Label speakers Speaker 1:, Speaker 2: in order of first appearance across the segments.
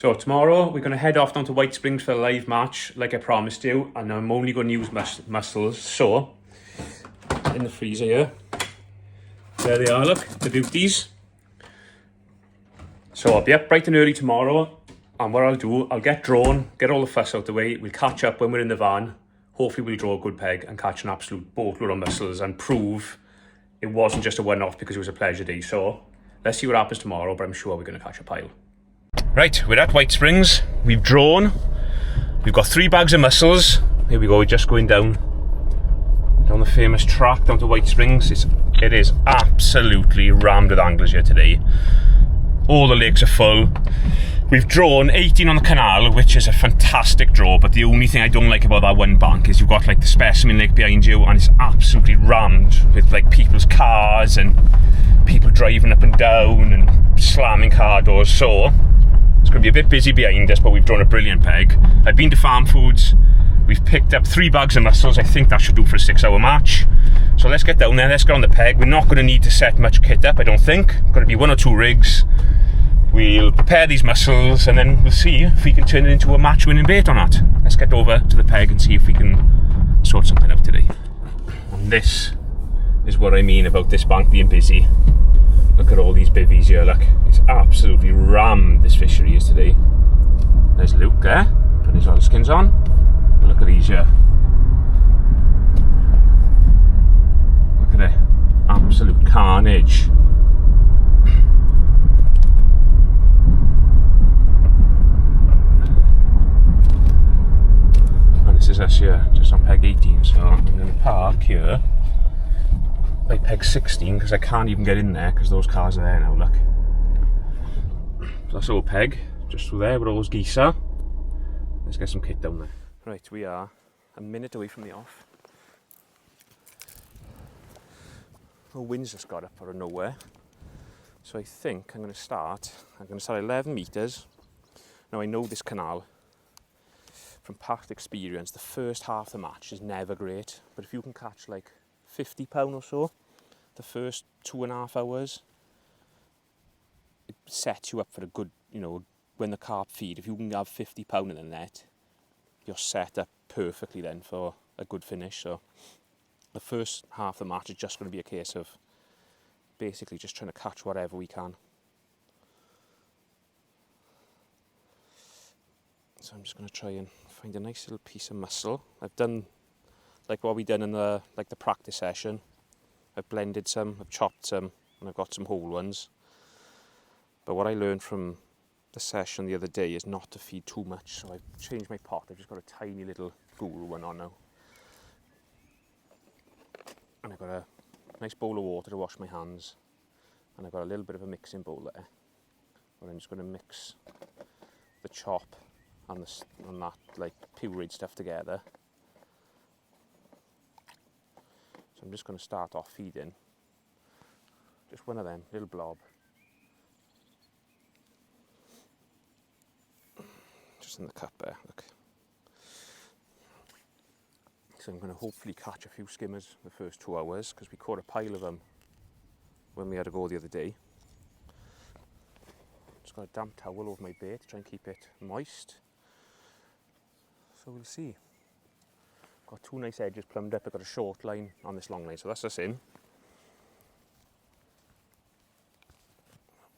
Speaker 1: So tomorrow we're going to head off down to White Springs for a live match like I promised you, and I'm only going to use mussels. So in the freezer here, there they are, look, the beauties. So I'll be up bright and early tomorrow, and what I'll do, I'll get drawn, get all the fuss out the way, we'll catch up when we're in the van. Hopefully we'll draw a good peg and catch an absolute boatload of mussels and prove it wasn't just a one-off because it was a pleasure day. So let's see what happens tomorrow, but I'm sure we're going to catch a pile. Right, we're at White Springs, we've drawn, we've got 3 bags of mussels. Here we go, we're just going down the famous track down to White Springs. It is absolutely rammed with anglers here today. All the lakes are full. We've drawn 18 on the canal, which is a fantastic draw, but the only thing I don't like about that one bank is you've got like the specimen lake behind you and it's absolutely rammed with like people's cars and people driving up and down and slamming car doors. So it's going to be a bit busy behind us, but we've drawn a brilliant peg. I've been to Farm Foods. We've picked up 3 bags of mussels. I think that should do for a 6-hour match. So let's get down there, let's get on the peg. We're not going to need to set much kit up, I don't think. Going to be 1 or 2 rigs. We'll prepare these mussels and then we'll see if we can turn it into a match-winning bait or not. Let's get over to the peg and see if we can sort something out today. And this is what I mean about this bank being busy. Look at all these bivvies here, look. It's absolutely rammed, this fishery is today. There's Luke there, putting his oilskins on. But look at these here. Look at it. Absolute carnage. And this is us here, just on peg 18. So I'm going to park here by peg 16 because I can't even get in there because those cars are there now, look. So that's all peg, just through there where all those geese are. Let's get some kit down there. Right, we are a minute away from the off. The wind's just got up out of nowhere. So I think I'm going to start at 11 metres. Now I know this canal from past experience, the first half of the match is never great, but if you can catch like 50 pound or so, the first 2.5 hours, it sets you up for a good, when the carp feed, if you can have 50 pound in the net, you're set up perfectly then for a good finish. So the first half of the match is just going to be a case of basically just trying to catch whatever we can. So I'm just going to try and find a nice little piece of mussel. I've done like what we done in the practice session. I've blended some, I've chopped some, and I've got some whole ones. But what I learned from the session the other day is not to feed too much. So I've changed my pot. I've just got a tiny little guru one on now. And I've got a nice bowl of water to wash my hands. And I've got a little bit of a mixing bowl there. Where I'm just going to mix the chop and that like pureed stuff together. So I'm just going to start off feeding just one of them, little blob. Just in the cup there, look. So I'm going to hopefully catch a few skimmers the first 2 hours because we caught a pile of them when we had to go the other day. Just got a damp towel over my bait to try and keep it moist. So we'll see. Got 2 nice edges plumbed up. I've got a short line on this long line, so that's us in.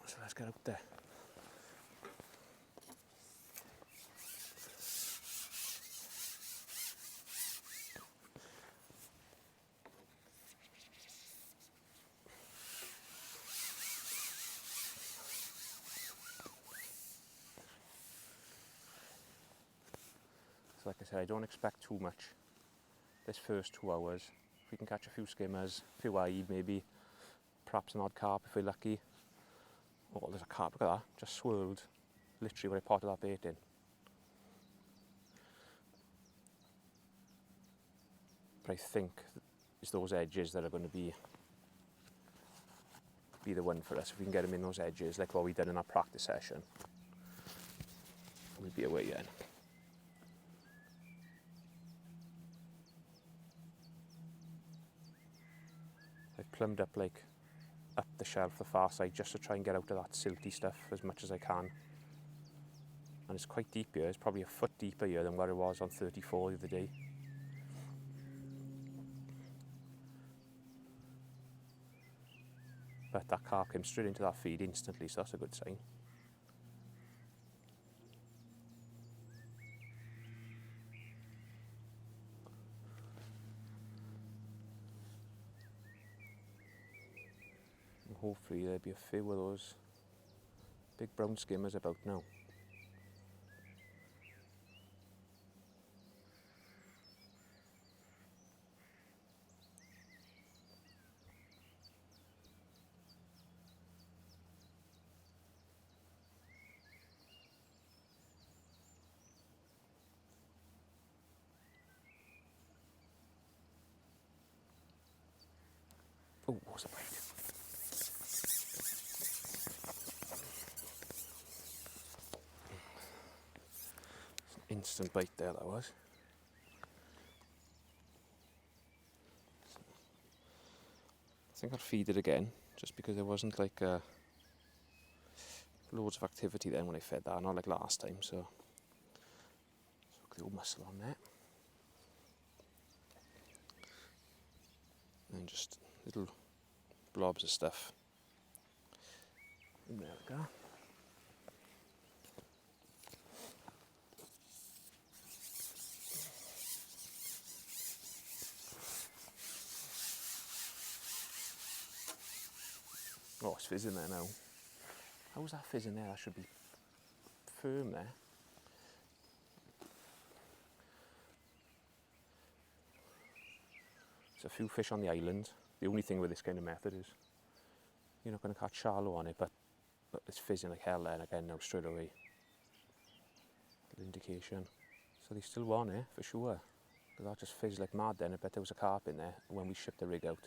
Speaker 1: So let's get out there. So like I said, I don't expect too much this first 2 hours. If we can catch a few skimmers, a few aid maybe, perhaps an odd carp if we're lucky. Oh, there's a carp, look at that, just swirled literally where I potted that bait in. But I think it's those edges that are going to be the one for us. If we can get them in those edges, like what we did in our practice session, we'll be away then. I've plumbed up like up the shelf the far side just to try and get out of that silty stuff as much as I can. And it's quite deep here. It's probably a foot deeper here than where it was on 34 the other day. But that carp came straight into that feed instantly, so that's a good sign. And hopefully there'll be a few of those big brown skimmers about now. Oh, what's a bite? It's an instant bite there, that was. I think I'll feed it again, just because there wasn't like loads of activity then when I fed that, not like last time, so the old mussel on there. And just little blobs of stuff. And there we go. Oh, it's fizzing there now. How's that fizzing there? That should be firm there. There's a few fish on the island. The only thing with this kind of method is you're not going to catch shallow on it, but it's fizzing like hell there again now straight away. Good indication. So they still want it for sure. Because that just fizzed like mad then. I bet there was a carp in there when we shipped the rig out.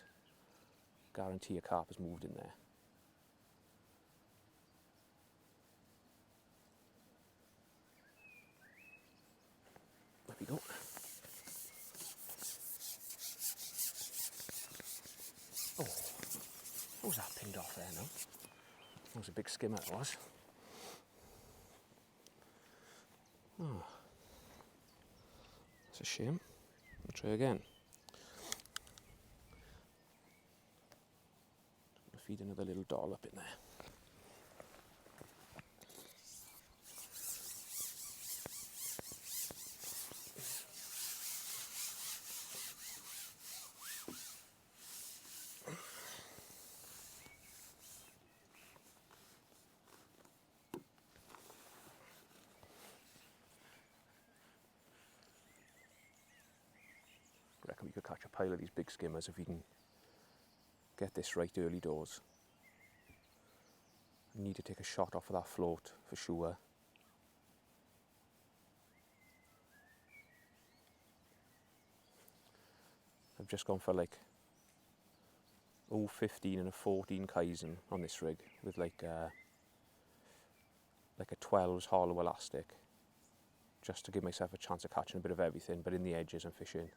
Speaker 1: Guarantee a carp has moved in there. There we go. Oh, what was that pinged off there now? That was a big skimmer it was. Oh, that's a shame. I'll try again. I'll feed another little dollop in there. I reckon we could catch a pile of these big skimmers if we can get this right early doors. I need to take a shot off of that float for sure. I've just gone for like 0.15 and a 14 Kaizen on this rig with like a 12's hollow elastic, just to give myself a chance of catching a bit of everything, but in the edges I'm fishing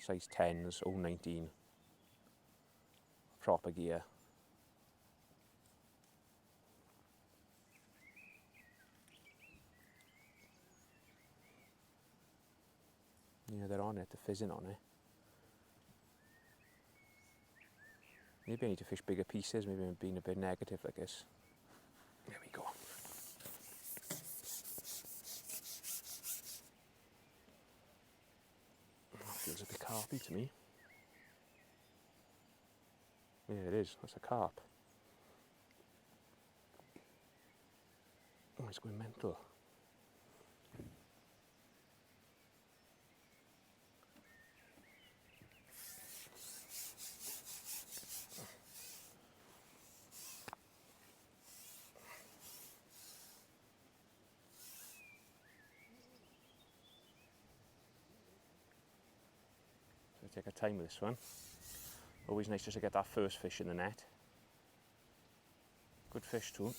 Speaker 1: size 10s, 0.19 proper gear. Yeah, they're on it, they're fizzing on it. Maybe I need to fish bigger pieces, maybe I'm being a bit negative like this. There we go. That feels a bit carpy to me. Yeah, it is, that's a carp. Oh, it's going mental. So take our time with this one. Always nice just to get that first fish in the net. Good fish too.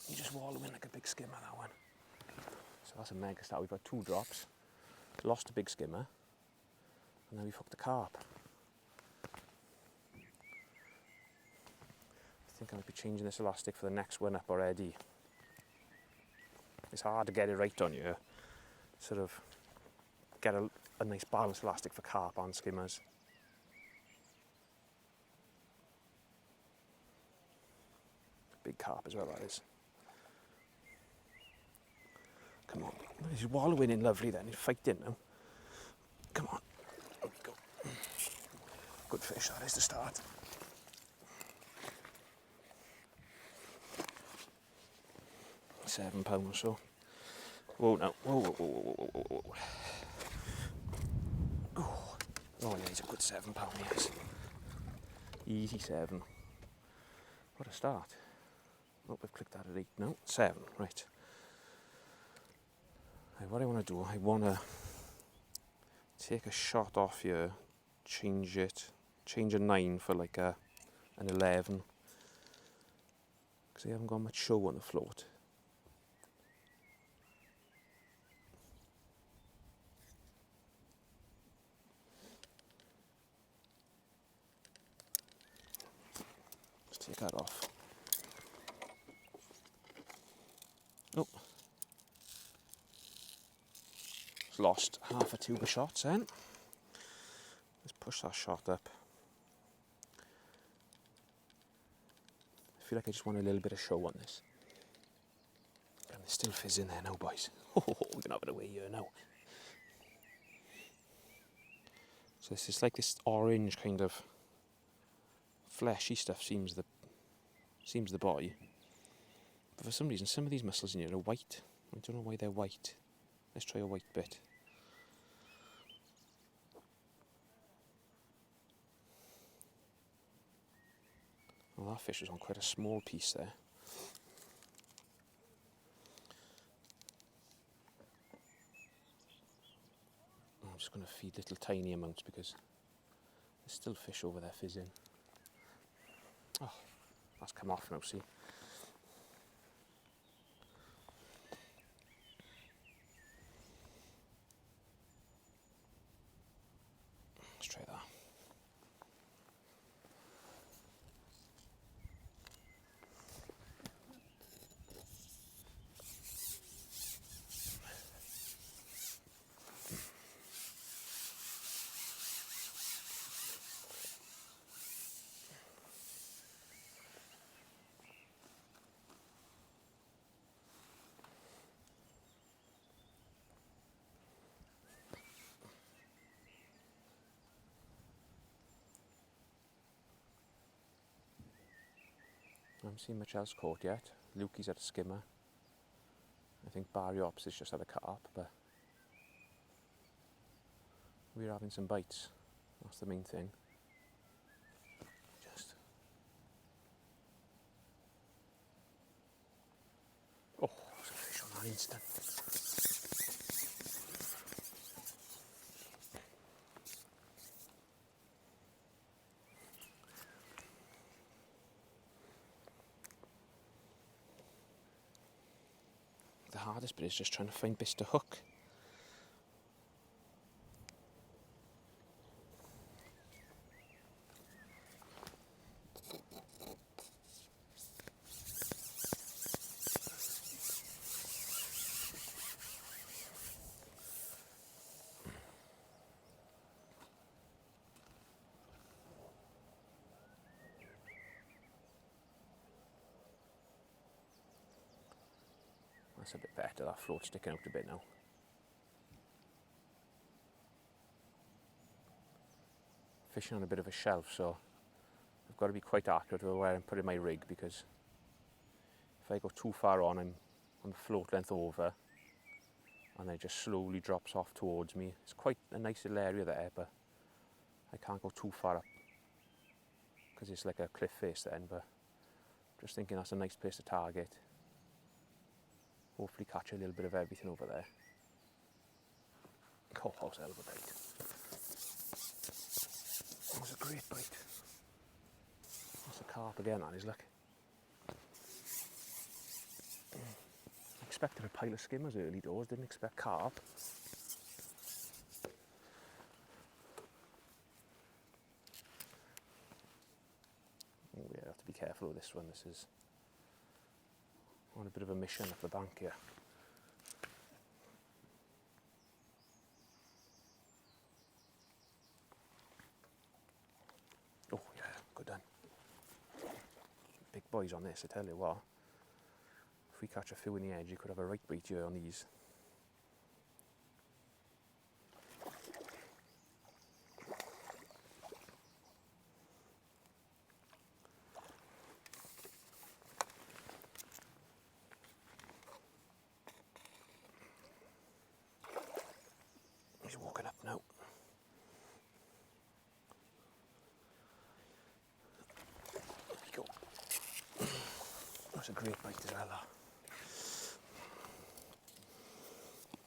Speaker 1: You just wallow in like a big skimmer, that one. So that's a mega start. We've got 2 drops. Lost a big skimmer. And then we've hooked a carp. I think I might be changing this elastic for the next one up already. It's hard to get it right on you. Sort of get a nice ballast elastic for carp and skimmers. Big carp as well, that is. Come on. He's wallowing in lovely then. He's fighting now. Come on. There we go. Good fish, that is the start. £7 or so. Whoa, no. Whoa. Oh, yeah, he's a good £7, yes. Easy 7. What a start. Oh, we've clicked that at 8 now. 7, right. What I want to do, I want to take a shot off here, change a 9 for like an 11, because I haven't got much show on the float. Let's take that off. Oh, it's lost half a tube of shots then. Let's push that shot up. I feel like I just want a little bit of show on this. And there's still fizz in there now, boys. Oh, we can have it away here now. So this is like this orange kind of fleshy stuff seems the boy. But for some reason, some of these mussels in here are white. I don't know why they're white. Let's try a white bit. Well, that fish was on quite a small piece there. I'm just going to feed little tiny amounts because there's still fish over there fizzing. Oh, that's come off now, see? Let's try that. I haven't seen much else caught yet. Lukey's had a skimmer. I think Barry Opposite's just had a carp, but we're having some bites. That's the main thing. Just. Oh, there's a fish on that instant. The hardest bit is just trying to find bits to hook. That's a bit better, that float's sticking out a bit now. Fishing on a bit of a shelf, so I've got to be quite accurate with where I'm putting my rig, because if I go too far on, I'm on the float length over, and then it just slowly drops off towards me. It's quite a nice little area there, but I can't go too far up because it's like a cliff face then, but just thinking that's a nice place to target. Hopefully catch a little bit of everything over there. Oh, that was a hell of a bite. That was a great bite. That's a carp again, that is, look. I expected a pile of skimmers early doors, didn't expect carp. Oh, yeah, I have to be careful with this one. This is on a bit of a mission up the bank here. boys on this, I tell you what. If we catch a few in the edge, you could have a right bite here on these. He's walking up now. There we go. That's a great bite as well, that.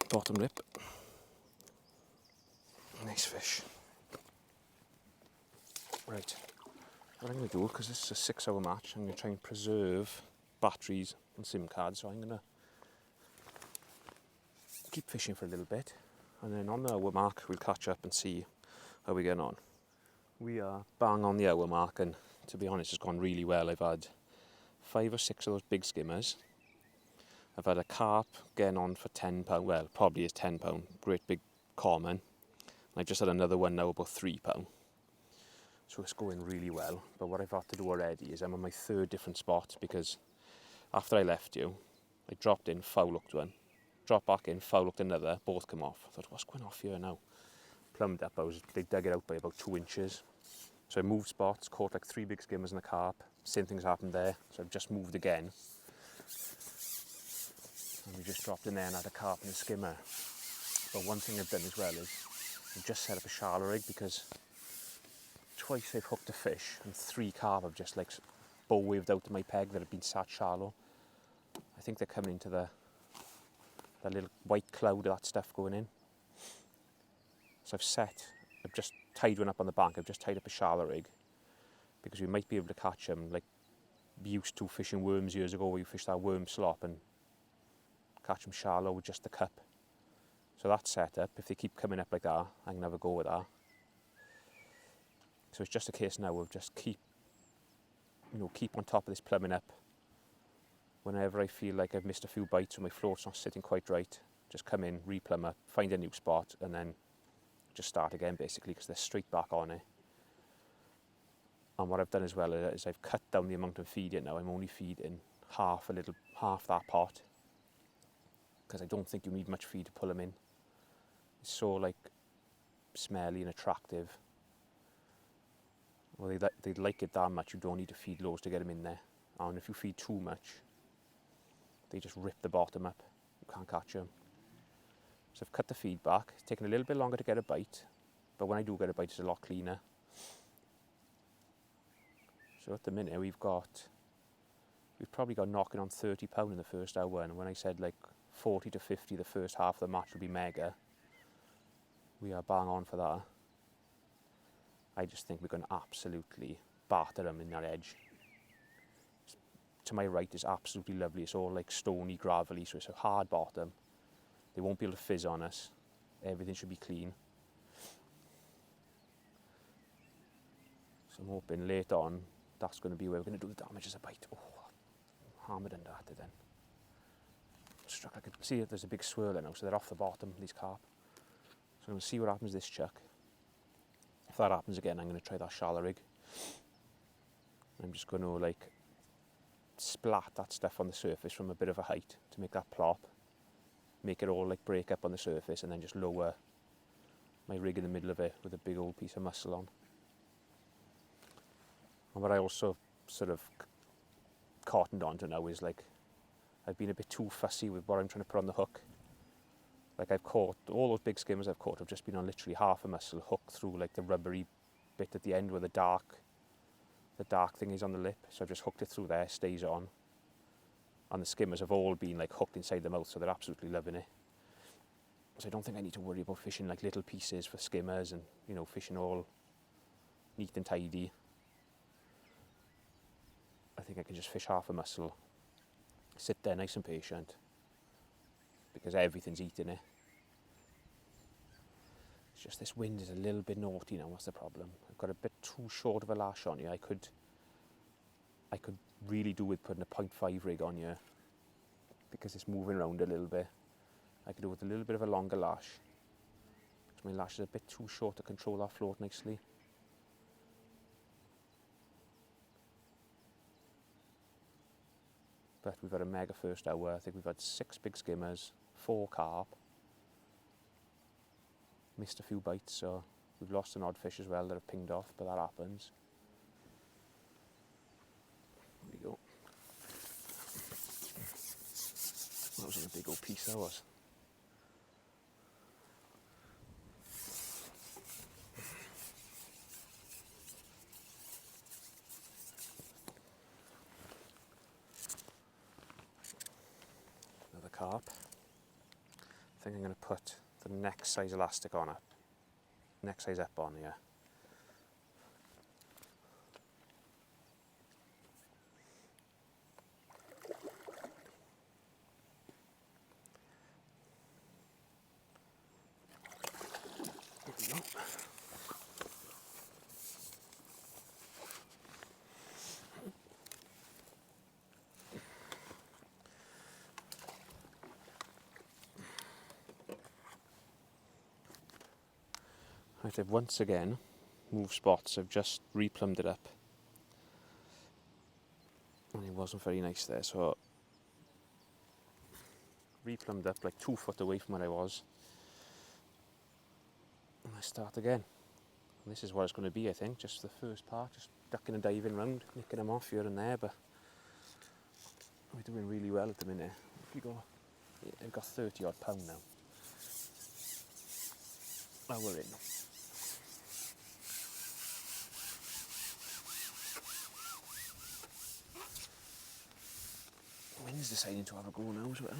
Speaker 1: Bottom lip. Nice fish. Right, what I'm going to do, because this is a 6-hour match, I'm going to try and preserve batteries and SIM cards, so I'm going to keep fishing for a little bit, and then on the hour mark we'll catch up and see how we're getting on. We are bang on the hour mark, and to be honest, it's gone really well. I've had 5 or 6 of those big skimmers. I've had a carp getting on for £10, well, probably is £10, great big common. And I've just had another one now about £3. So it's going really well. But what I've had to do already is I'm on my 3rd different spot, because after I left you, I dropped in, foul hooked one, dropped back in, foul hooked another, both come off. I thought, what's going off here now? Plumbed up, they dug it out by about 2 inches. So I moved spots, caught like 3 big skimmers and a carp. Same thing's happened there, so I've just moved again. And we just dropped in there and had a carp and a skimmer. But one thing I've done as well is I've just set up a shallow rig, because twice I've hooked a fish and 3 carp have just like bow waved out to my peg that have been sat shallow. I think they're coming into that little white cloud of that stuff going in. So I've just tied one up on the bank. I've just tied up a shallow rig, because we might be able to catch them like we used to fishing worms years ago, where you fish that worm slop and catch them shallow with just the cup. So that's set up. If they keep coming up like that, I can have a go with that. So it's just a case now of just keep on top of this plumbing up. Whenever I feel like I've missed a few bites or my float's not sitting quite right, just come in, replumb up, find a new spot, and then just start again basically, because they're straight back on it. And what I've done as well is I've cut down the amount of feeding now. I'm only feeding half that pot, because I don't think you need much feed to pull them in. It's so like smelly and attractive. Well, they like it that much, you don't need to feed loads to get them in there. And if you feed too much, they just rip the bottom up. You can't catch them. So I've cut the feed back. It's taken a little bit longer to get a bite, but when I do get a bite, it's a lot cleaner. So at the minute, we've probably got knocking on £30 in the first hour, and when I said like 40 to 50 the first half of the match would be mega, we are bang on for that. I just think we're going to absolutely batter them in that edge. To my right is absolutely lovely. It's all like stony, gravelly, so it's a hard bottom. They won't be able to fizz on us. Everything should be clean. So I'm hoping late on, that's going to be where we're going to do the damage as a bite. Oh, hammered under that then. Struck, I can see that there's a big swirl now, so they're off the bottom, these carp. So I'm going to see what happens this chuck. If that happens again, I'm going to try that shallow rig. I'm just going to like splat that stuff on the surface from a bit of a height to make that plop. Make it all like break up on the surface, and then just lower my rig in the middle of it with a big old piece of mussel on. And what I also sort of cottoned onto now is like I've been a bit too fussy with what I'm trying to put on the hook. Like I've caught, all those big skimmers I've caught have just been on literally half a mussel hooked through like the rubbery bit at the end where the dark thing is on the lip. So I've just hooked it through there, stays on. And the skimmers have all been like hooked inside the mouth, so they're absolutely loving it. So I don't think I need to worry about fishing like little pieces for skimmers and, fishing all neat and tidy. I think I can just fish half a mussel, sit there nice and patient, because everything's eating it. It's just this wind is a little bit naughty now. What's the problem? I've got a bit too short of a lash on here. I could really do with putting a 0.5 rig on here, because it's moving around a little bit. I could do with a little bit of a longer lash, because my lash is a bit too short to control that float nicely. But we've had a mega first hour. I think we've had 6 big skimmers, 4 carp. Missed a few bites, so we've lost an odd fish as well that have pinged off, but that happens. There we go. That was a big old piece, that was. Another carp. I think I'm going to put the next size elastic on it. Next size up on here. Right, I've once again moved spots. I've just replumbed it up. And it wasn't very nice there, so replumbed up like 2 foot away from where I was. And I start again. And this is what it's going to be, I think, just the first part, just ducking and diving around, nicking them off here and there, but we're doing really well at the minute. If you go, I've got 30 odd pound now. Now we're in. The wind's deciding to have a go now as well.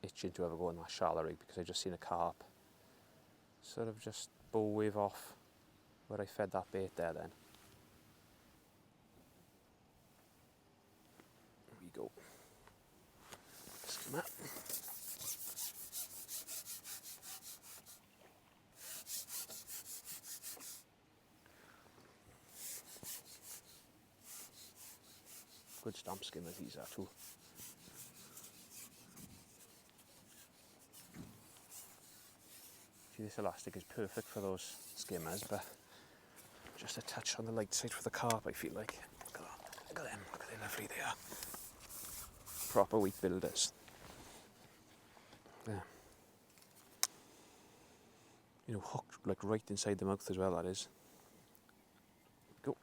Speaker 1: Itching to have a go on that shallow rig because I just seen a carp sort of just bow wave off where I fed that bait there then. There we go. Skimmer. Good stamp skimmers these are too. See, this elastic is perfect for those skimmers, but just a touch on the light side for the carp, I feel like. Look at them, look how lovely they are. Proper wheat builders. Yeah. You know, hooked like right inside the mouth as well, that is. Go.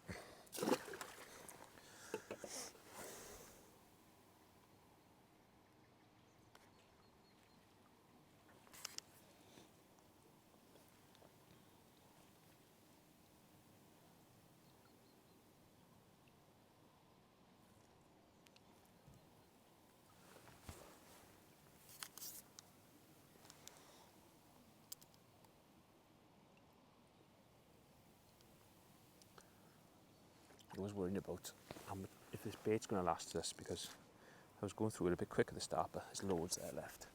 Speaker 1: I was worried about if this bait's going to last us, because I was going through it a bit quick at the start, but there's loads there left.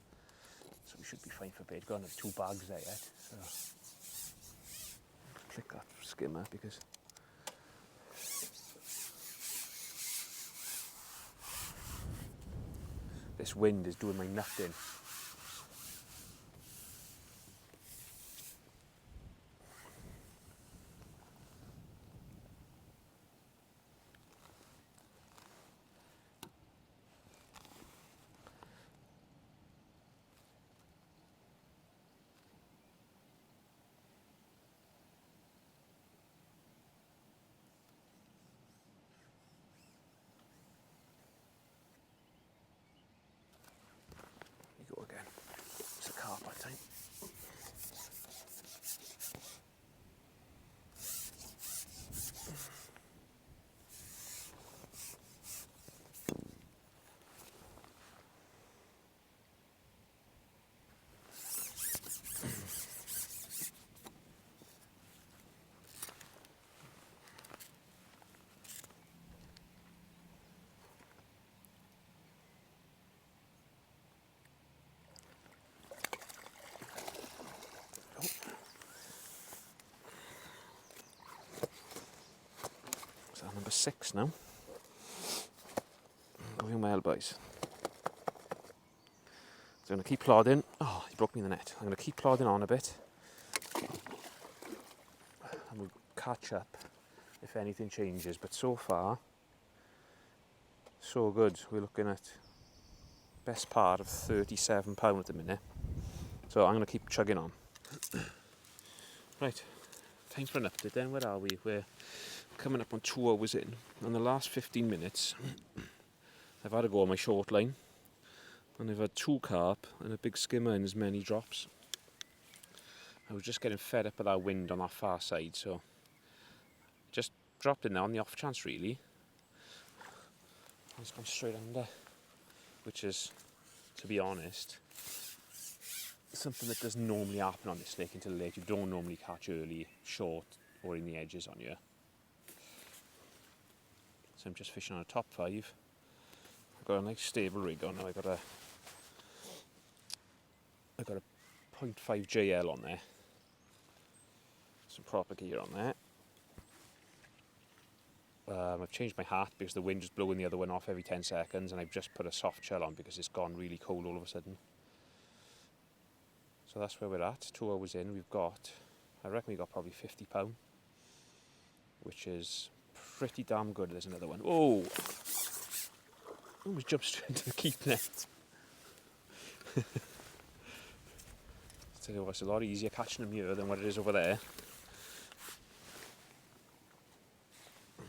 Speaker 1: So we should be fine for bait. We've got another 2 bags there yet. So click that skimmer because this wind is doing my nut in. There you go
Speaker 2: 6 now. Going well, boys. So I'm going to keep plodding. Oh, he broke me in the net. I'm going to keep plodding on a bit. And we'll catch up if anything changes. But so far, so good. We're looking at best part of £37 at the minute. So I'm going to keep chugging on. Right, time for an update then. Where are we? We're coming up on 2 hours in. On the last 15 minutes, I've had a go on my short line. And I've had 2 carp and a big skimmer and as many drops. I was just getting fed up with that wind on that far side, so just dropped in there on the off chance really. It's gone straight under, which is, to be honest, something that doesn't normally happen on this lake until late. You don't normally catch early, short, or in the edges on you. So I'm just fishing on a top 5. I've got a nice stable rig on now. I've got a 0.5 JL on there. Some proper gear on there. I've changed my hat because the wind is blowing the other one off every 10 seconds, and I've just put a soft shell on because it's gone really cold all of a sudden. So that's where we're at. 2 hours in, I reckon we got probably £50, which is pretty damn good. There's another one. Oh! Almost jumped straight into the keep net. Tell you what, it's a lot easier catching them here than what it is over there.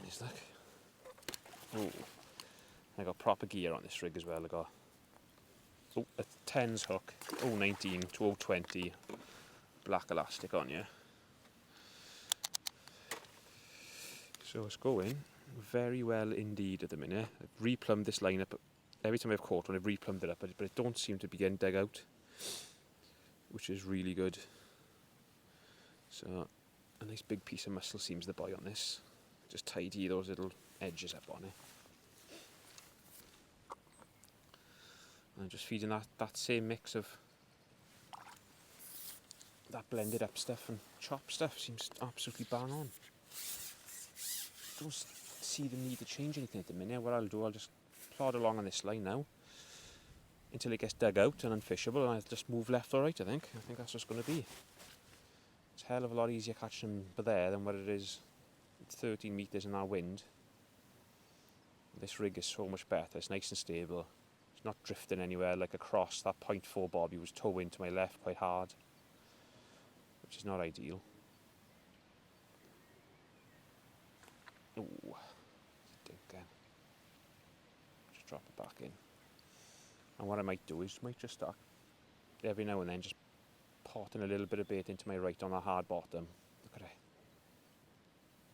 Speaker 2: Just look. Oh, I got proper gear on this rig as well. I got a 10s hook, 019 to 020, black elastic on you. So it's going very well indeed at the minute. I've replumbed this line up. Every time I've caught one, I've replumbed it up, but it don't seem to be getting dug out, which is really good. So a nice big piece of mussel seems the boy on this. Just tidy those little edges up on it. And I'm just feeding that same mix of that blended up stuff and chopped stuff. Seems absolutely bang on. Don't see the need to change anything at the minute. What I'll do, I'll just plod along on this line now until it gets dug out and unfishable, and I'll just move left or right. I think that's what's going to be. It's a hell of a lot easier catching them there than what it is 13 metres in that wind. This rig is so much better. It's nice and stable. It's not drifting anywhere like across. That 0.4 bobby was towing to my left quite hard, which is not ideal. Ooh, again. Just drop it back in. And what I might do is just start every now and then just potting a little bit of bait into my right on the hard bottom. Look at it.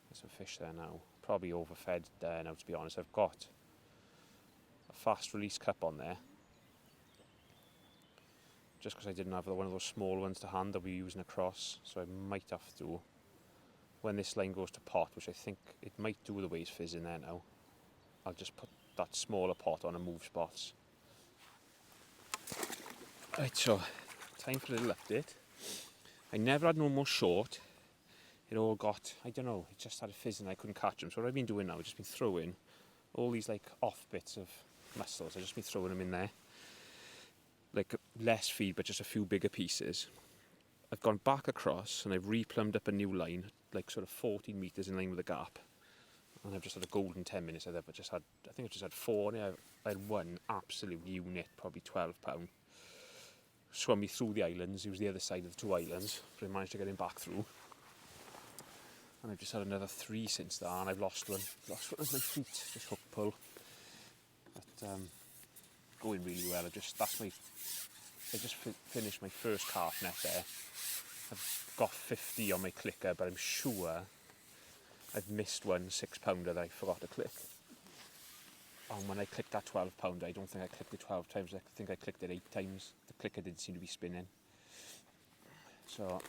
Speaker 2: There's some fish there now. Probably overfed there now, to be honest. I've got a fast release cup on there, just because I didn't have one of those small ones to hand that we're using across. So I might have to, when this line goes to pot, which I think it might do the way it's fizzing there now, I'll just put that smaller pot on and move spots. Right, so time for a little update. I never had no more short. It all got, I don't know, it just started fizzing. I couldn't catch them. So what I've been doing now, I've just been throwing all these like off bits of mussels. I've just been throwing them in there. Like less feed, but just a few bigger pieces. I've gone back across and I've replumbed up a new line, like sort of 14 metres in line with the gap. And I've just had a golden 10 minutes of that, but I think I've just had 4. I had one absolute unit, probably £12. Swum me through the islands. He was the other side of the 2 islands, but I managed to get him back through. And I've just had another 3 since that, and I've lost one. Lost one with my feet, just hook pull. But going really well. I just finished my first carp net there. I've got 50 on my clicker, but I'm sure I've missed one 6-pounder that I forgot to click. And when I clicked that 12-pounder, I don't think I clicked it 12 times. I think I clicked it 8 times. The clicker didn't seem to be spinning. So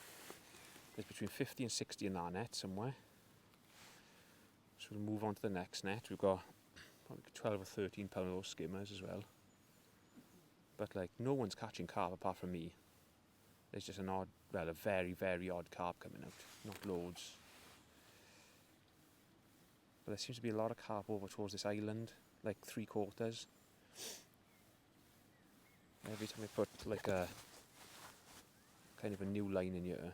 Speaker 2: there's between 50 and 60 in that net somewhere. So we'll move on to the next net. We've got probably 12 or 13 pound of those skimmers as well. But like, no one's catching carp apart from me. There's just a very, very odd carp coming out. Not loads. But there seems to be a lot of carp over towards this island, like 3/4. Every time I put like a kind of a new line in here,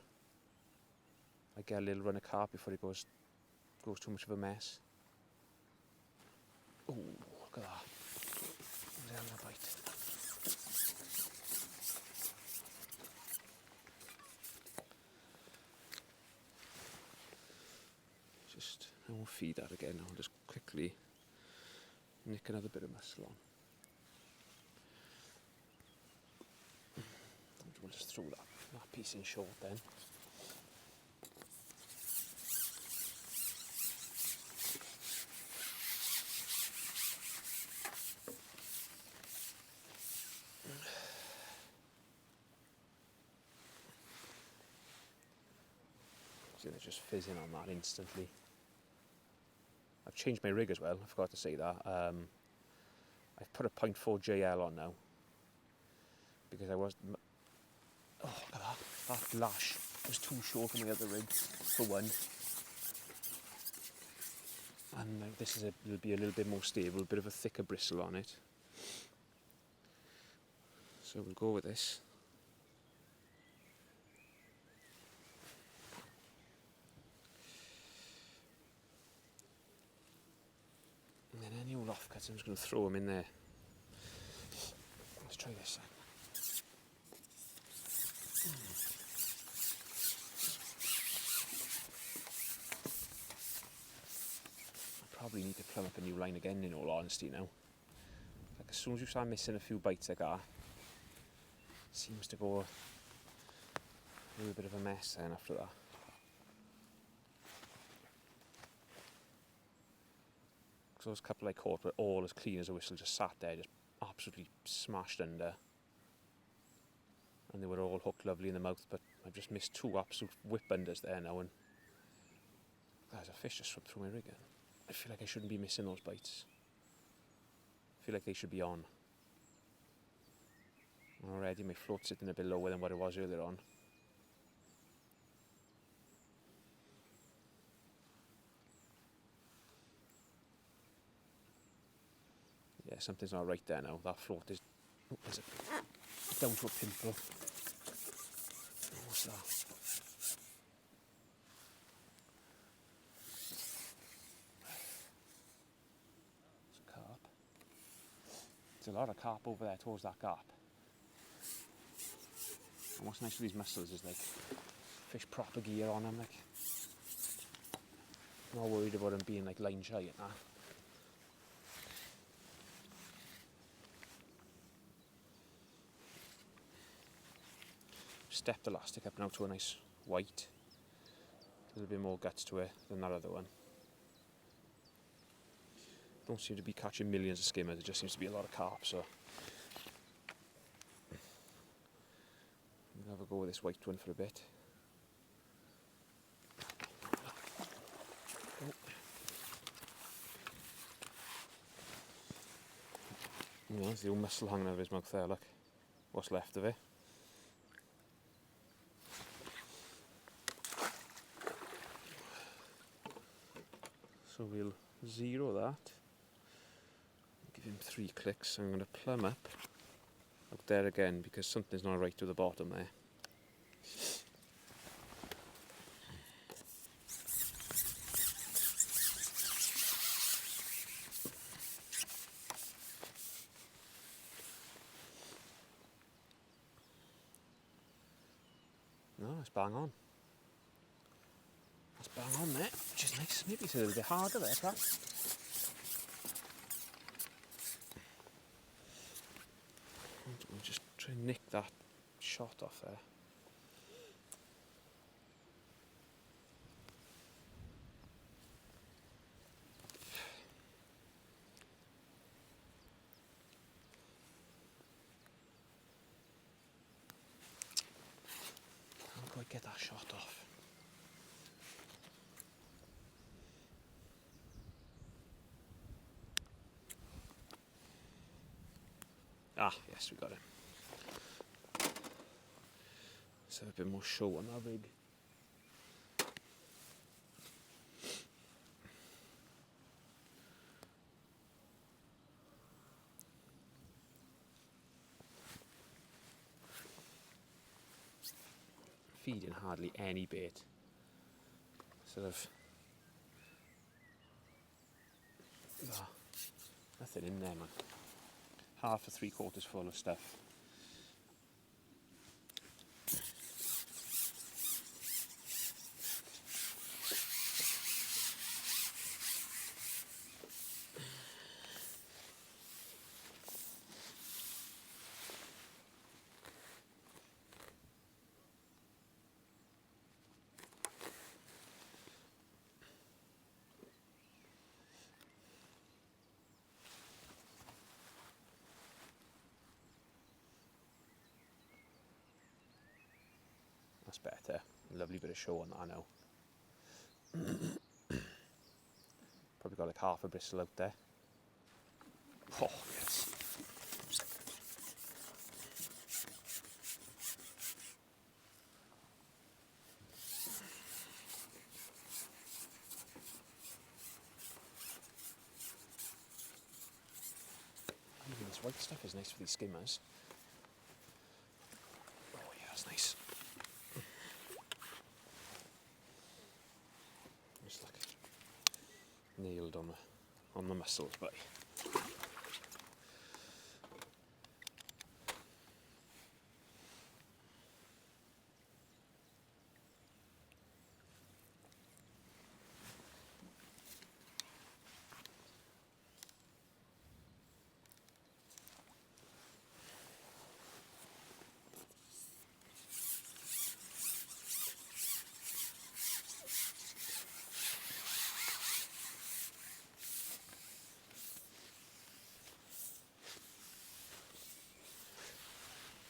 Speaker 2: I get a little run of carp before it goes too much of a mess. Oh, look at that. I'm having a bite. I won't feed that again. I'll just quickly nick another bit of mussel on. And we'll just throw that piece in short then. So they're just fizzing on that instantly. I've changed my rig as well, I forgot to say that. I've put a 0.4 JL on now because I was... Oh, look at that. That lash was too short for my other rig, for one. And this will be a little bit more stable, a bit of a thicker bristle on it. So we'll go with this. And then any old offcuts, I'm just going to throw them in there. Let's try this then. I probably need to plumb up a new line again, in all honesty now. Like as soon as you start missing a few bites like that, it seems to go a little bit of a mess then after that. So those couple I caught were all as clean as a whistle, just sat there, just absolutely smashed under. And they were all hooked lovely in the mouth, but I've just missed two absolute whip unders there now, and there's a fish just swept through my rig again. I feel like I shouldn't be missing those bites. I feel like they should be on. Already my float's sitting a bit lower than what it was earlier on. Yeah, something's not right there now. That float is down to a pimple. What's that? It's a carp. There's a lot of carp over there towards that gap. And what's nice with these mussels is like fish proper gear on them, like not worried about them being like line shy and that. Step the elastic up now to a nice white. A little bit more guts to it than that other one. Don't seem to be catching millions of skimmers, it just seems to be a lot of carp, so I'll have a go with this white one for a bit. Oh. Yeah, there's the old mussel hanging out of his mouth there, look. What's left of it. So we'll zero that. Give him 3 clicks. I'm going to plumb up there again because something's not right to the bottom there. No, it's bang on. It's bang on there, which is nice. Maybe it's a little bit harder there, perhaps. I'll just try and nick that shot off there. Can't quite get that shot off. Ah, yes, we got it. Let's have a bit more show on that rig. feeding hardly any bait. Sort of, nothing in there, man. Half or 3/4 full of stuff. That's better. Lovely bit of show on that now. Probably got like half a bristle out there. Oh, yes. Even this white stuff is nice for these skimmers. Oh yeah, that's nice. Just like nailed on the mussels, but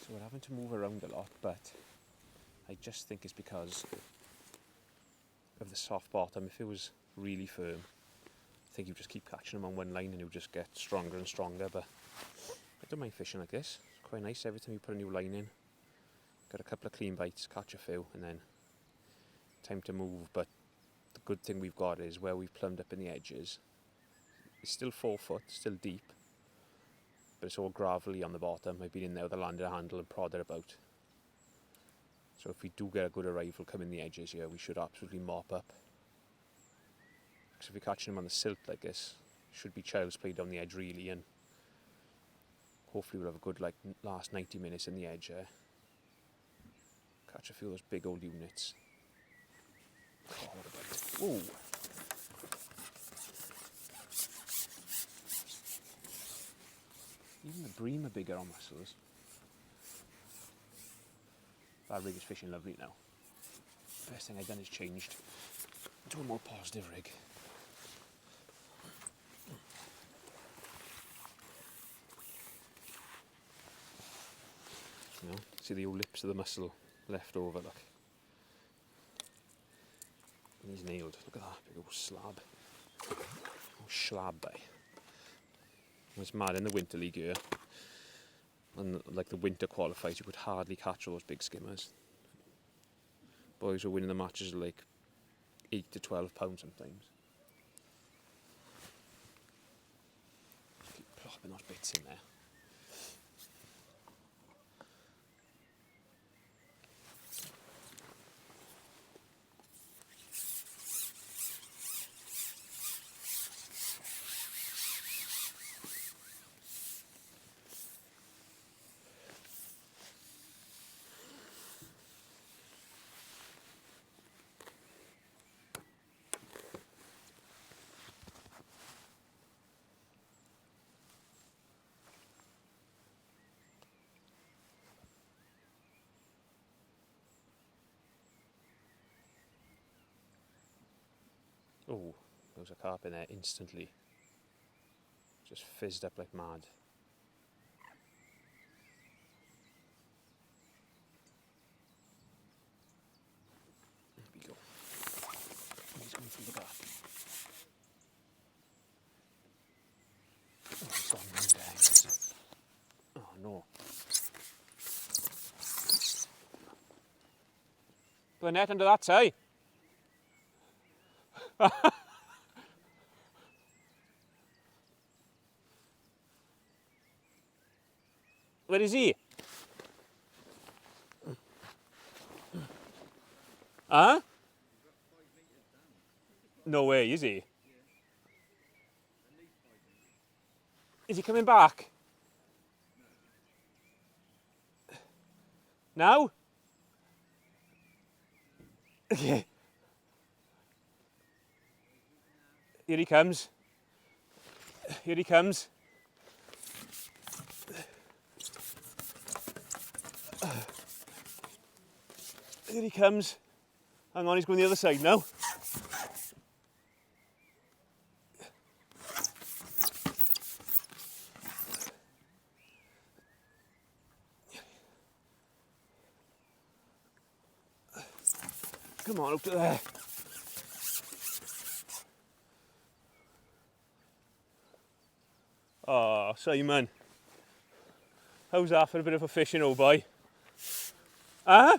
Speaker 2: so we're having to move around a lot, but I just think it's because of the soft bottom. If it was really firm, I think you just keep catching them on one line and you'll just get stronger and stronger, but I don't mind fishing like this. It's quite nice every time you put a new line in. Got a couple of clean bites, catch a few, and then time to move. But the good thing we've got is where we've plumbed up in the edges, it's still 4 foot, still deep, but it's all gravelly on the bottom. I've been in there with a landed handle and prodded about. So if we do get a good arrival coming the edges here, we should absolutely mop up. Because if you're catching them on the silt like this, it should be child's play down the edge really, and hopefully we'll have a good like last 90 minutes in the edge here. Catch a few of those big old units. Oh, what a bite. Whoa! Even the bream are bigger on mussels. That rig is fishing lovely now. First thing I've done is changed to a more positive rig. You know, see the old lips of the mussel left over, look. And he's nailed. Look at that big old slab. Oh, schlab, eh? It's mad in the winter league here. And like the winter qualifiers, you could hardly catch all those big skimmers. Boys were winning the matches at like 8 to 12 pounds sometimes. Keep plopping those bits in there. Oh, there was a carp in there instantly. Just fizzed up like mad. There we go. He's going through the back. Oh, it's on there. Oh no. Put a net under that, say. Where is he? Huh? No way, is he? Is he coming back? Now? Yeah. Here he comes. Here he comes. Here he comes. Hang on, he's going the other side now. Come on, up to there. Oh, Simon. How's that for a bit of a fishing, old boy? Huh?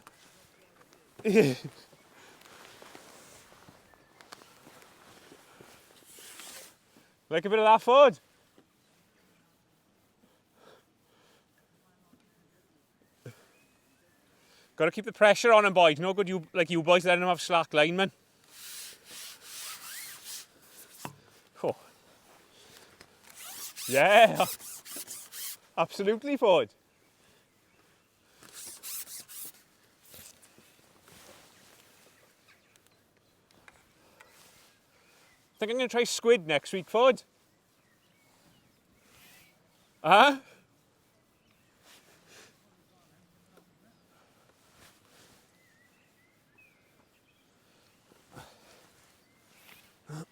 Speaker 2: Like a bit of that food? Got to keep the pressure on him, boys. No good you boys letting him have slack line, man. Oh. Yeah. Absolutely, Ford. Think I'm going to try squid next week, Ford. Huh?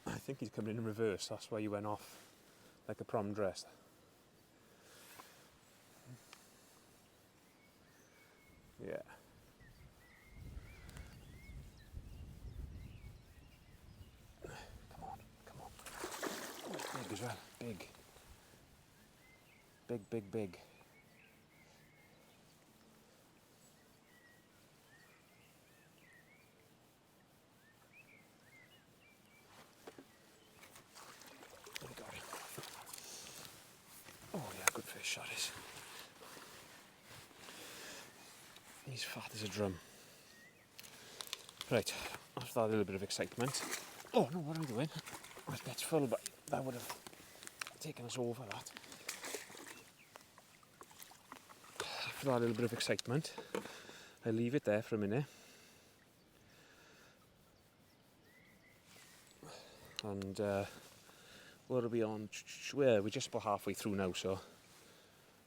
Speaker 2: I think he's coming in reverse. That's why he went off like a prom dress. Yeah. Come on, come on. Big as well. Big. Big, big, big. We got it. Oh yeah, good fish that is. He's fat as a drum. Right, after that little bit of excitement. Oh no, what am I doing? My net's full, but that would have taken us over that. After that little bit of excitement, I leave it there for a minute. And what are we on? We're just about halfway through now, so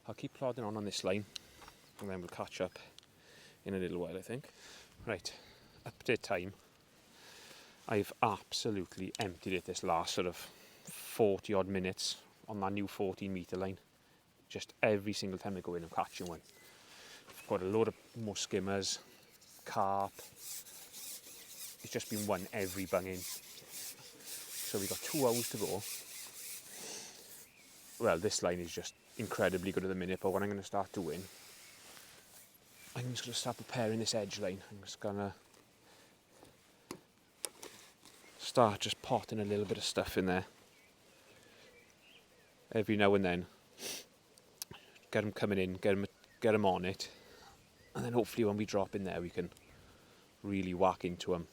Speaker 2: I'll keep plodding on this line and then we'll catch up in a little while, I think. Right, update time. I've absolutely emptied it this last sort of 40 odd minutes on that new 14 metre line. Just every single time I go in, I'm catching one. I've got a load of more skimmers, carp. It's just been one every bung in. So we've got 2 hours to go. Well, this line is just incredibly good at the minute, but what I'm going to start doing, I'm just going to start preparing this edge line. I'm just going to start just potting a little bit of stuff in there. Every now and then. Get them coming in, get them on it. And then hopefully when we drop in there, we can really whack into them.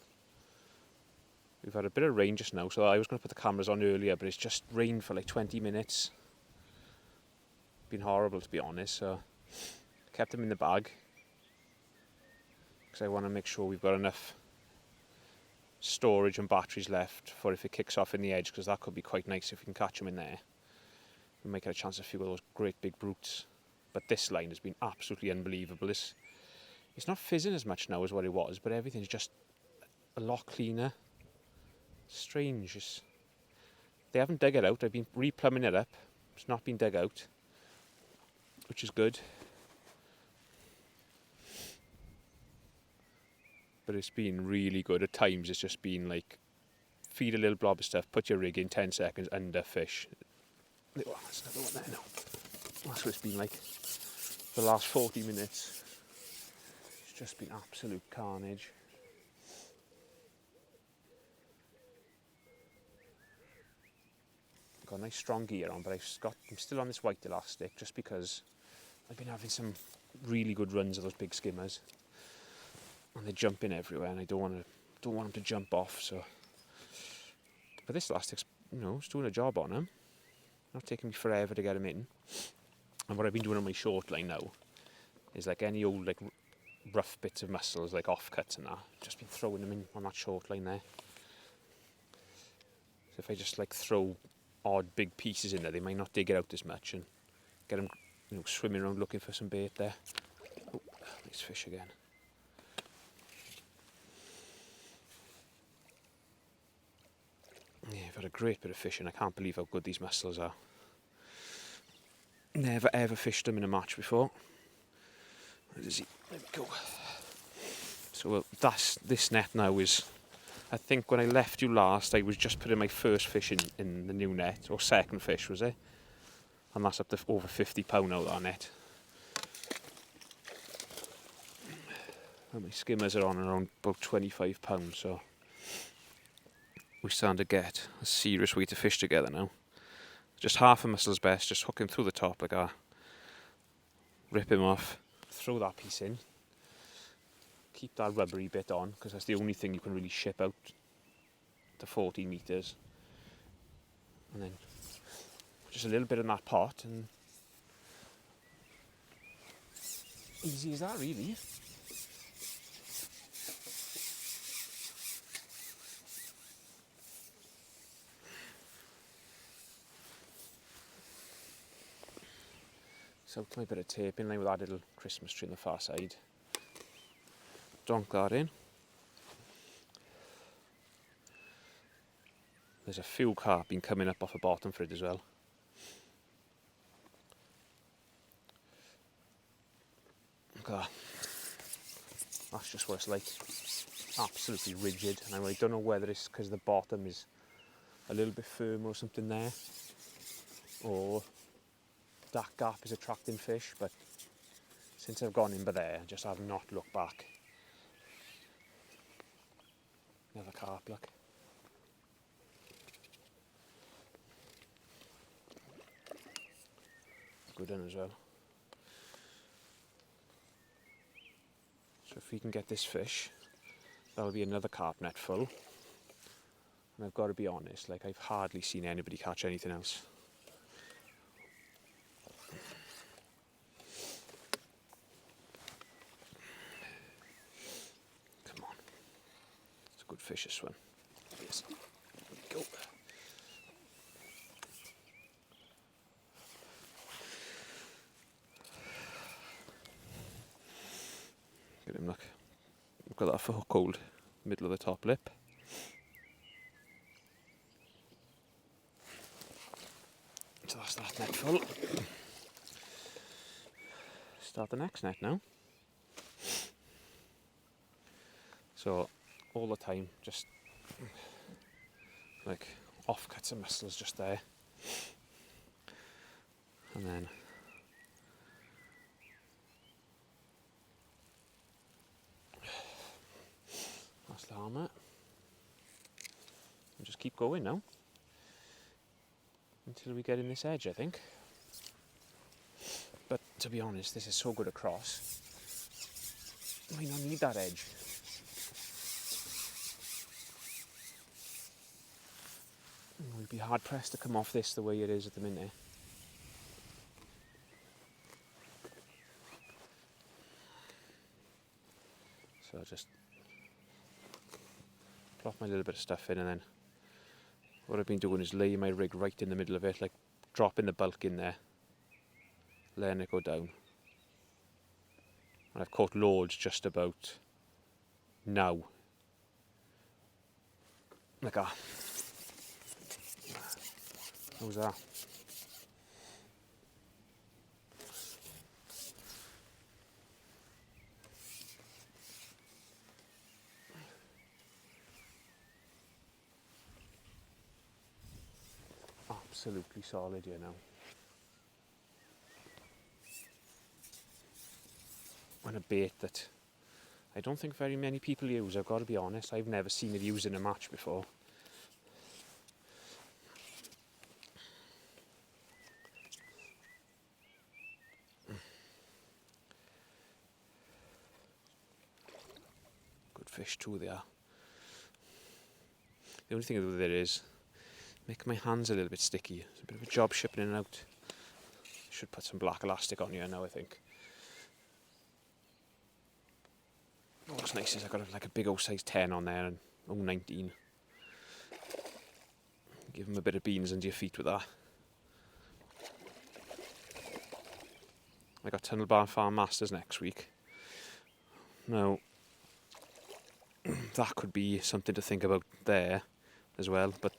Speaker 2: We've had a bit of rain just now, so I was going to put the cameras on earlier, but it's just rained for like 20 minutes. Been horrible, to be honest, so kept them in the bag because I want to make sure we've got enough storage and batteries left for if it kicks off in the edge, because that could be quite nice if we can catch them in there. We might get a chance of a few of those great big brutes. But this line has been absolutely unbelievable. It's not fizzing as much now as what it was, but everything's just a lot cleaner. Strange. They haven't dug it out. I've been replumbing it up. It's not been dug out, which is good. But it's been really good. At times it's just been like, feed a little blob of stuff, put your rig in 10 seconds, under fish. Oh, there's another one there now. That's what it's been like for the last 40 minutes. It's just been absolute carnage. Got a nice strong gear on, but I'm still on this white elastic just because I've been having some really good runs of those big skimmers. and they're jumping everywhere, and I don't want them to jump off. So, but this elastic's, it's doing a job on them. Not taking me forever to get them in. And what I've been doing on my short line now is like any old like rough bits of mussels, like offcuts and that, just been throwing them in on that short line there. So if I just like throw odd big pieces in there, they might not dig it out as much and get them, swimming around looking for some bait there. Oh, nice fish again. Yeah, I've had a great bit of fishing. I can't believe how good these mussels are. Never ever fished them in a match before. Where is he? There we go. So this net now is, I think when I left you last, I was just putting my first fish in the new net, or second fish was it? And that's up to over £50 now, that net. And my skimmers are on around about £25, so we're starting to get a serious way to fish together now. Just half a mussel's best, just hook him through the top like that, rip him off, throw that piece in, keep that rubbery bit on, because that's the only thing you can really ship out to 14 metres. And then just a little bit in that pot, and easy as that really. So my bit of tape in line with that little Christmas tree on the far side. Donk that in. There's a few carp been coming up off the bottom for it as well. Look at that. That's just what it's like. Absolutely rigid. And I don't know whether it's because the bottom is a little bit firm or something there, or that gap is attracting fish, but since I've gone in by there, I just have not looked back. Another carp, look. Good one as well. So if we can get this fish, that'll be another carp net full. And I've got to be honest, like I've hardly seen anybody catch anything else. Come on. It's a good fish, this one. Yes. There we go. Get him, look. We've got that for hook hold, middle of the top lip. So that's that net full. Start the next net now. So all the time, just like offcuts and mussels just there, and then that's the armour. And just keep going now until we get in this edge, I think. But to be honest, this is so good across. I might not need that edge. We'd be hard pressed to come off this the way it is at the minute. So I'll just plop my little bit of stuff in, and then what I've been doing is laying my rig right in the middle of it, like dropping the bulk in there, letting it go down. And I've caught loads just about now. Like that. How's that? Absolutely solid here now. And a bait that I don't think very many people use, I've got to be honest. I've never seen it used in a match before. fish too, they are. The only thing with it is, make my hands a little bit sticky. It's a bit of a job shipping in and out. Should put some black elastic on here now, I think. What's nice is I got like a big old size 10 on there and 19. Give them a bit of beans under your feet with that. I got Tunnel Barn Farm Masters next week. Now, that could be something to think about there as well, but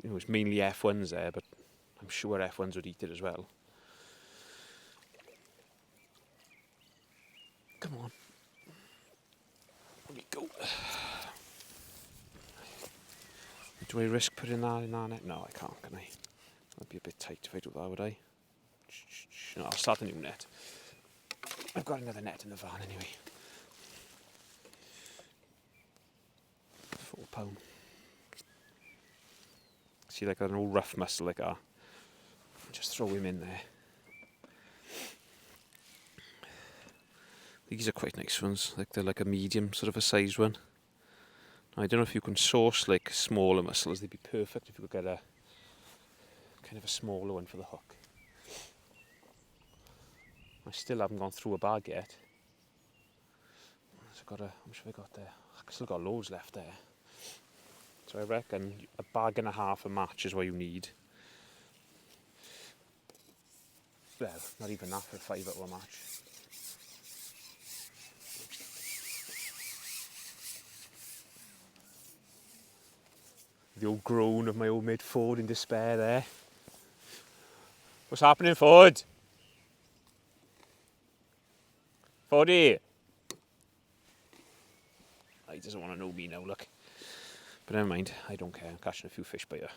Speaker 2: you know, it's mainly F1s there, but I'm sure F1s would eat it as well. Come on. There we go. Do I risk putting that in our net? No, I can't, can I? That'd be a bit tight if I do that, would I? No, I'll start a new net. I've got another net in the van anyway. £4. See, like an old rough mussel like that. Just throw him in there. These are quite nice ones. Like they're like a medium sort of a size one. I don't know if you can source like smaller mussels. They'd be perfect if you could get a kind of a smaller one for the hook. I still haven't gone through a bag yet. So I've got how much have I got there? I've still got loads left there. So I reckon a bag and a half a match is what you need. Well, not even that for a 5 hour match. The old groan of my old mate Ford in despair there. What's happening, Ford? Fordy! Oh, he doesn't want to know me now, look. But never mind, I don't care. I'm catching a few fish by here.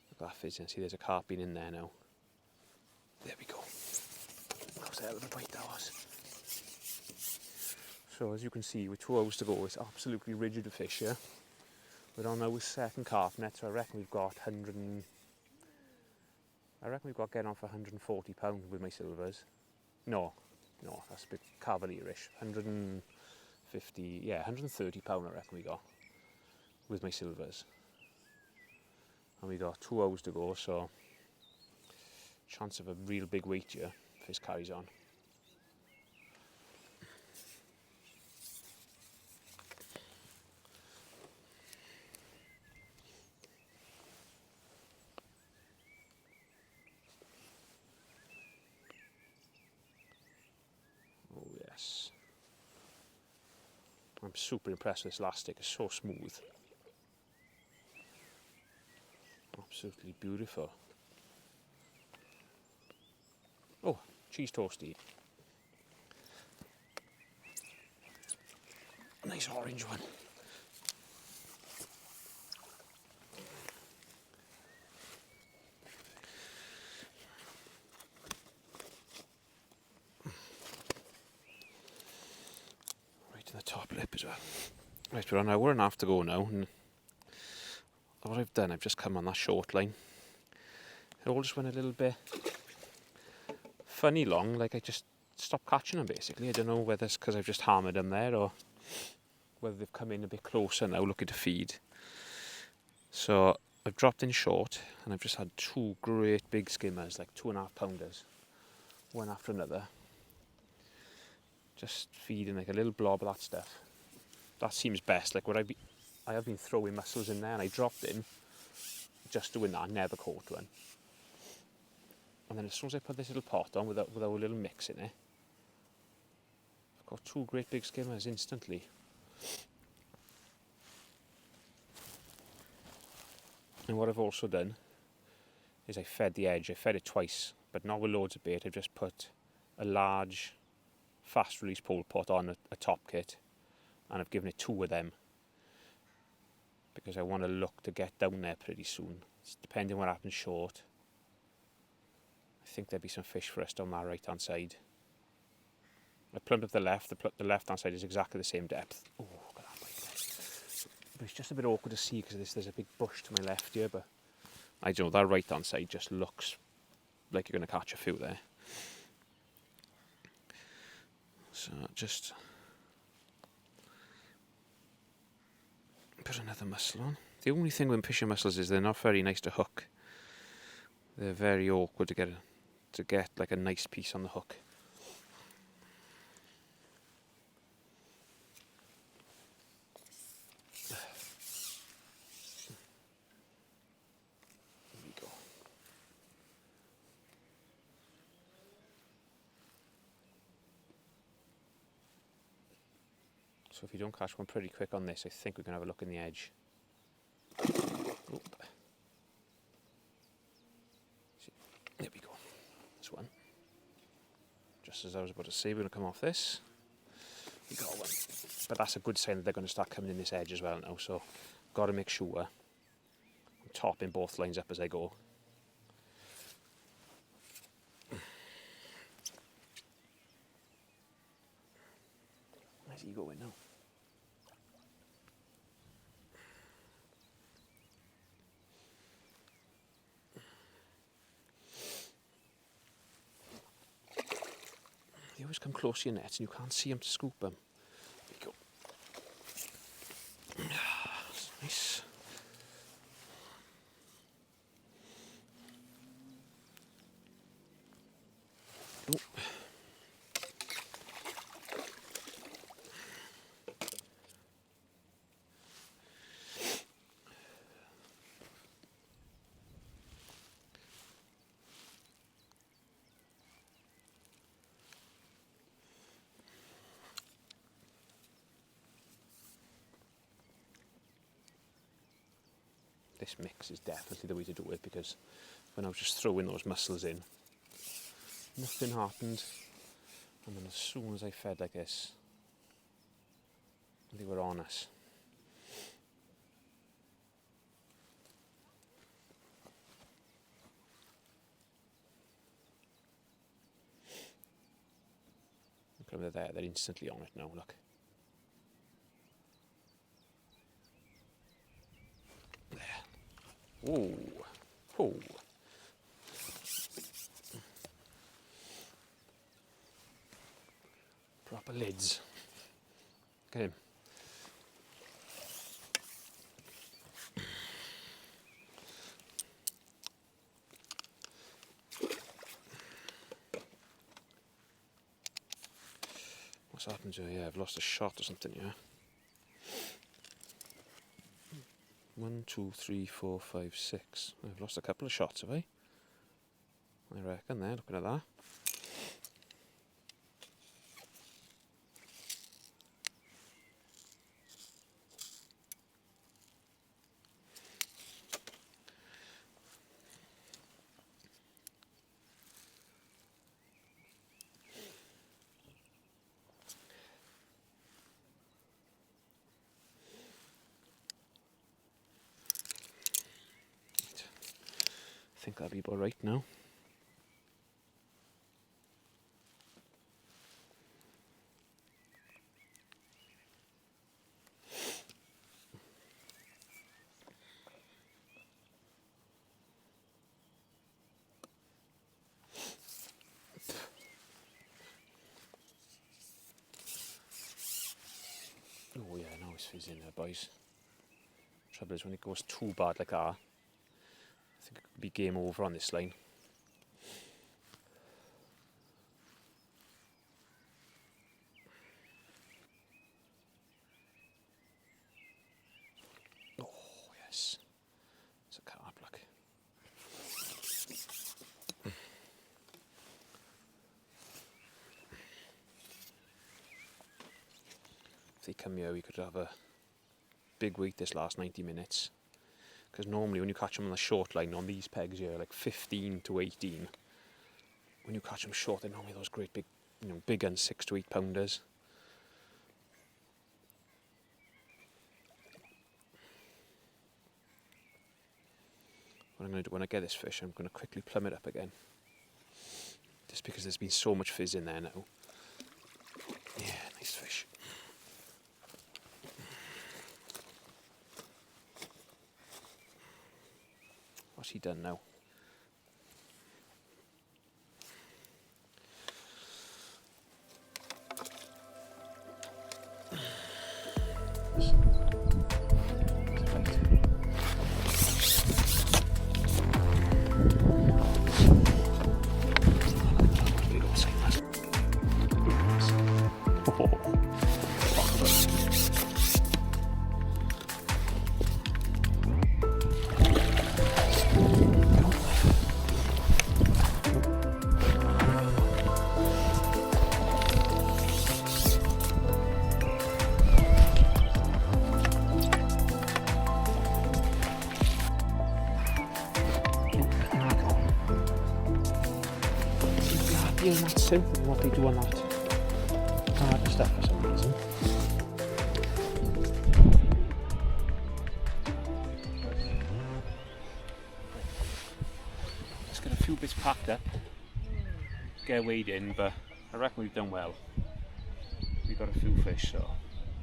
Speaker 2: Look at that fizzing. See, there's a carp bean in there now. There we go. That was a hell of a bite that was. So as you can see, with 2 hours to go, it's absolutely rigid of fish here. We're on our second carp net, so I reckon we've got getting on for £140 with my silvers. No, that's a bit cavalierish. 150, yeah, £130 I reckon we got with my silvers. And we got 2 hours to go, so chance of a real big weight here if this carries on. Oh yes. I'm super impressed with this last stick, it's so smooth. Absolutely beautiful. Oh, cheese toasty. Nice orange one. Right in the top lip as well. Right, we're on an hour and a half to go now, and what I've done, I've just come on that short line. It all just went a little bit funny long, like I just stopped catching them basically. I don't know whether it's because I've just hammered them there or whether they've come in a bit closer now looking to feed. So I've dropped in short and I've just had 2 great big skimmers, like 2.5 pounders, one after another. Just feeding like a little blob of that stuff. That seems best. Like I have been throwing mussels in there and I dropped in, just doing that, never caught one. And then as soon as I put this little pot on with our little mix in it, I've got 2 great big skimmers instantly. And what I've also done is I fed the edge. I fed it twice, but not with loads of bait. I've just put a large fast release pole pot on a top kit, and I've given it 2 of them because I want to look to get down there pretty soon. It's depending what happens short. I think there'll be some fish for us down that right hand side. I plumbed up the left. The left hand side is exactly the same depth. Oh, look at that bite there. But it's just a bit awkward to see because there's a big bush to my left here, but I don't know, that right hand side just looks like you're going to catch a few there. So just put another mussel on. The only thing with fishing mussels is they're not very nice to hook. They're very awkward to get like a nice piece on the hook. There we go. So if you don't catch one pretty quick on this, I think we can have a look in the edge. Oop. There we go. This one. Just as I was about to say, we're going to come off this. We got one. But that's a good sign that they're going to start coming in this edge as well now. So got to make sure I'm topping both lines up as I go. Where's he going now? They always come close to your nets and you can't see them to scoop them. There you go. That's nice. Oh. This mix is definitely the way to do it, because when I was just throwing those mussels in, nothing happened, and then as soon as I fed like this, they were on us. Look over there, they're instantly on it now, look. There. Ooh. Oh. Proper lids. Look at him. What's happened to her? Yeah, I've lost a shot or something, yeah. 1, 2, 3, 4, 5, 6. I've lost a couple of shots, have I? I reckon there, looking at that. I think that'll be about right now. Oh yeah, now it's fizzing there, boys. Trouble is when it goes too bad like that, I think it could be game over on this line. Oh yes, it's a carp, look. If they come here, we could have a big weight this last 90 minutes. Because normally when you catch them on the short line on these pegs here, like 15 to 18, when you catch them short, they're normally those great big, big and 6 to 8 pounders. What I'm going to do when I get this fish, I'm going to quickly plumb it up again. Just because there's been so much fizz in there now. Yeah, nice fish. What's he done now? that simple than what they do on that harder stuff for some reason. Let's get a few bits packed up, get weighed in, but I reckon we've done well. We've got a few fish, so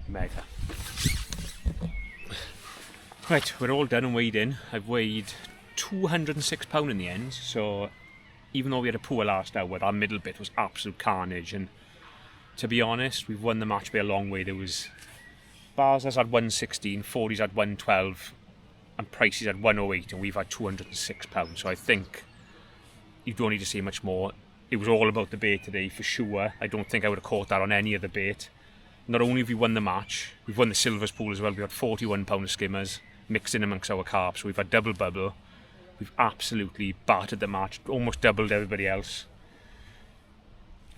Speaker 2: mega. Right, we're all done and weighed in. I've weighed £206 in the end, so even though we had a poor last hour, our middle bit was absolute carnage, and to be honest, we've won the match by a long way. There was Barsas had 116, 40s had 112, and Prices had 108, and we've had £206. So I think you don't need to say much more. It was all about the bait today for sure. I don't think I would have caught that on any other bait. Not only have we won the match, we've won the silvers pool as well. We had £41 of skimmers mixed in amongst our carp, so we've had double bubble. We've absolutely battered the match, almost doubled everybody else.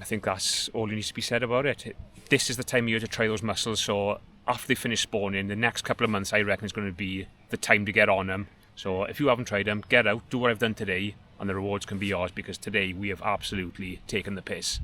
Speaker 2: I think that's all there needs to be said about it. This is the time of year to try those mussels, so after they finish spawning, the next couple of months I reckon is going to be the time to get on them. So if you haven't tried them, get out, do what I've done today, and the rewards can be yours, because today we have absolutely taken the piss.